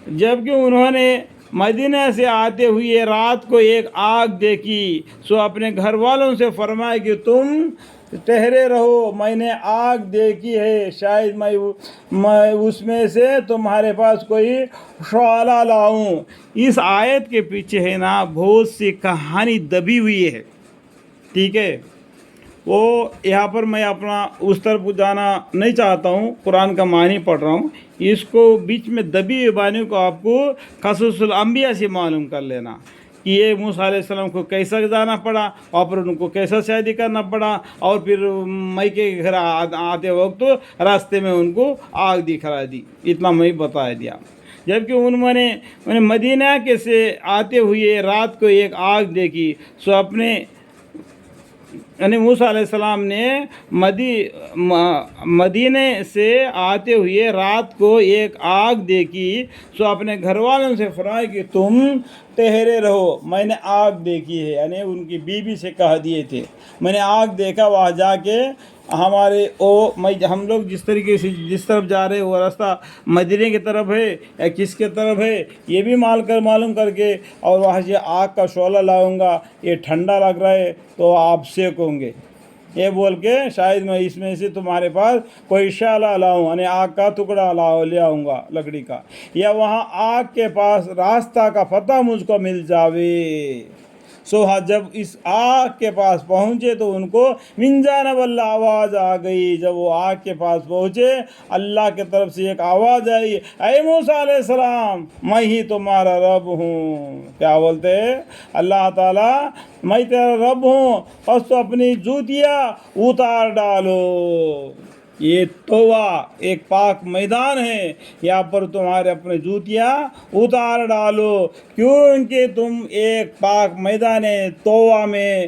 جبکہ انہوں نے مدینہ سے آتے ہوئے رات کو ایک آگ دیکھی، سو اپنے گھر والوں سے فرمایا کہ تم ٹھہرے رہو، میں نے آگ دیکھی ہے، شاید میں اس میں سے تمہارے پاس کوئی شعلہ لاؤں۔ اس آیت کے پیچھے ہے نا بہت سی کہانی دبی ہوئی ہے، ٹھیک ہے۔ وہ یہاں پر میں اپنا اس طرف جانا نہیں چاہتا ہوں، قرآن کا معنی پڑھ رہا ہوں، اس کو بیچ میں دبی ہوئی بانی کو آپ کو قصص الانبیاء سے معلوم کر لینا کہ یہ موسیٰ علیہ السلام کو کیسا جانا پڑا اور پھر ان کو کیسا شادی کرنا پڑا، اور پھر مئی کے گھر آتے وقت راستے میں ان کو آگ دکھلا دی، اتنا میں بتا دیا۔ جبکہ انہوں نے مدینہ کے سے آتے ہوئے رات کو ایک آگ دیکھی، سو اپنے یعنی موسیٰ علیہ السلام نے مدینے سے آتے ہوئے رات کو ایک آگ دیکھی، سو اپنے گھر والوں سے فرمایا کہ تم ٹھہرے رہو، میں نے آگ دیکھی ہے، یعنی ان کی بیوی سے کہہ دیے تھے میں نے آگ دیکھا، وہاں جا کے ہم لوگ جس طریقے سے جس طرف جا رہے وہ راستہ مدینے کی طرف ہے یا کس کے طرف ہے یہ بھی معلوم کر کے، اور وہاں سے آگ کا شعلہ لاؤں گا، یہ ٹھنڈا لگ رہا ہے تو آپ سیکوں گے، یہ بول کے شاید میں اس میں سے تمہارے پاس کوئی شعلہ لاؤں، یعنی آگ کا ٹکڑا لے آؤں گا لکڑی کا، یا وہاں آگ کے پاس راستہ کا پتہ مجھ کو مل جاوے۔ سو جب اس آگ کے پاس پہنچے تو ان کو من جانب اللہ آواز آ گئی۔ جب وہ آگ کے پاس پہنچے اللہ کی طرف سے ایک آواز آئی، اے موسیٰ علیہ السلام میں ہی تمہارا رب ہوں۔ کیا بولتے ہیں اللہ تعالیٰ، میں تیرا رب ہوں، بس تو اپنی جوتیاں اتار ڈالو۔ یہ توبہ ایک پاک میدان ہے، یہاں پر تمہارے اپنے جوتیاں اتار ڈالو، کیونکہ تم ایک پاک میدان توبہ میں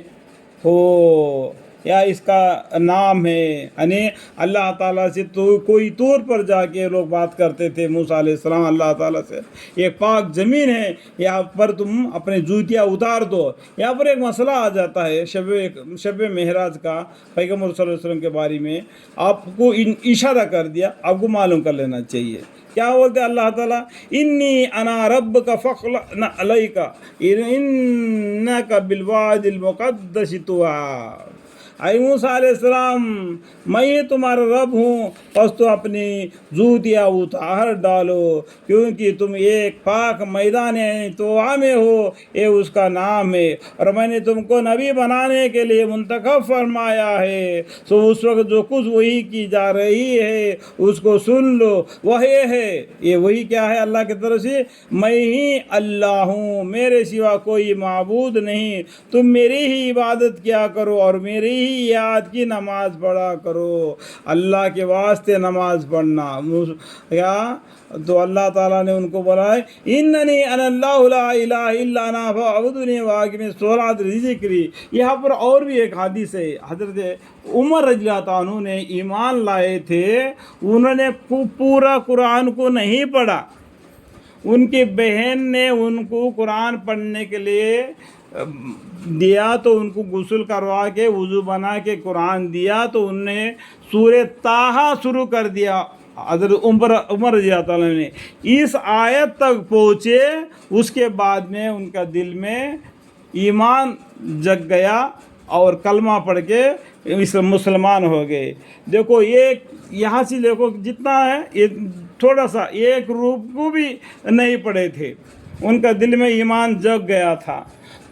ہو، یا اس کا نام ہے، یعنی اللہ تعالیٰ سے تو کوئی طور پر جا کے لوگ بات کرتے تھے موسیٰ علیہ السلام اللہ تعالیٰ سے، ایک پاک زمین ہے، یہاں پر تم اپنے جوتیاں اتار دو۔ یہاں پر ایک مسئلہ آ جاتا ہے شب معراج کا، پیغمبر صلی اللہ علیہ وسلم کے بارے میں آپ کو اشارہ کر دیا، آپ کو معلوم کر لینا چاہیے۔ کیا بولتے ہیں اللہ تعالیٰ، انی انا ربک فاخلع علیک انک بالوادی المقدس طوی۔ اے موسیٰ علیہ السلام میں تمہارا رب ہوں، پس تو اپنی جوتیاں اتار ڈالو، کیونکہ تم ایک پاک میدان توبہ میں ہو، یہ اس کا نام ہے، اور میں نے تم کو نبی بنانے کے لیے منتخب فرمایا ہے۔ سو اس وقت جو کچھ وحی کی جا رہی ہے اس کو سن لو، وحی ہے، یہ وحی کیا ہے اللہ کی طرف سے، میں ہی اللہ ہوں، میرے سوا کوئی معبود نہیں، تم میری ہی عبادت کیا کرو اور میری ہی یاد کی نماز پڑھا کرو۔ اللہ کے واسطے نماز پڑھنا کیا، تو اللہ تعالیٰ نے ان کو بولا ہے اننی انا اللہ لا الہ الا انا فاعبدنی واقم الصلاۃ لذکری۔ یہاں پر اور بھی ایک حدیث ہے، حضرت عمر رضی اللہ عنہ نے ایمان لائے تھے، انہوں نے پورا قرآن کو نہیں پڑھا، ان کی بہن نے ان کو قرآن پڑھنے کے لیے دیا تو ان کو غسل کروا کے وضو بنا کے قرآن دیا تو ان نے سورہ طٰہٰ شروع کر دیا۔ حضرت عمر رضی اللہ تعالیٰ نے اس آیت تک پہنچے، اس کے بعد میں ان کا دل میں ایمان جگ گیا اور کلمہ پڑھ کے مسلمان ہو گئے۔ دیکھو یہاں سے دیکھو جتنا ہے، یہ تھوڑا سا ایک روپ کو بھی نہیں پڑھے تھے، ان کا دل میں ایمان جگ گیا تھا۔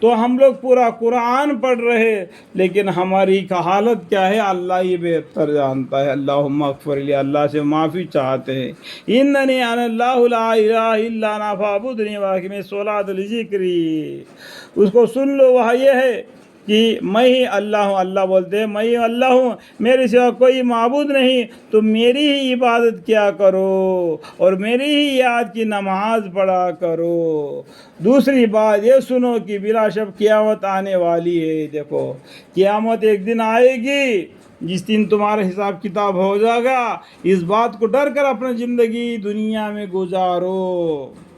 تو ہم لوگ پورا قرآن پڑھ رہے، لیکن ہماری کا حالت کیا ہے اللہ ہی بہتر جانتا ہے۔ اللہم اغفر لی، اللہ سے معافی چاہتے ہیں۔ اننی انا اللہ لا الہ الا انا فاعبدنی واقم الصلاۃ لذکری، اس کو سن لو، وہاں یہ ہے کہ میں ہی اللہ ہوں، اللہ بولتے ہیں میں ہی اللہ ہوں، میرے سوا کوئی معبود نہیں، تم میری ہی عبادت کیا کرو اور میری ہی یاد کی نماز پڑھا کرو۔ دوسری بات یہ سنو کہ بلا شک قیامت آنے والی ہے۔ دیکھو قیامت ایک دن آئے گی جس دن تمہارا حساب کتاب ہو جائے گا، اس بات کو ڈر کر اپنی زندگی دنیا میں گزارو۔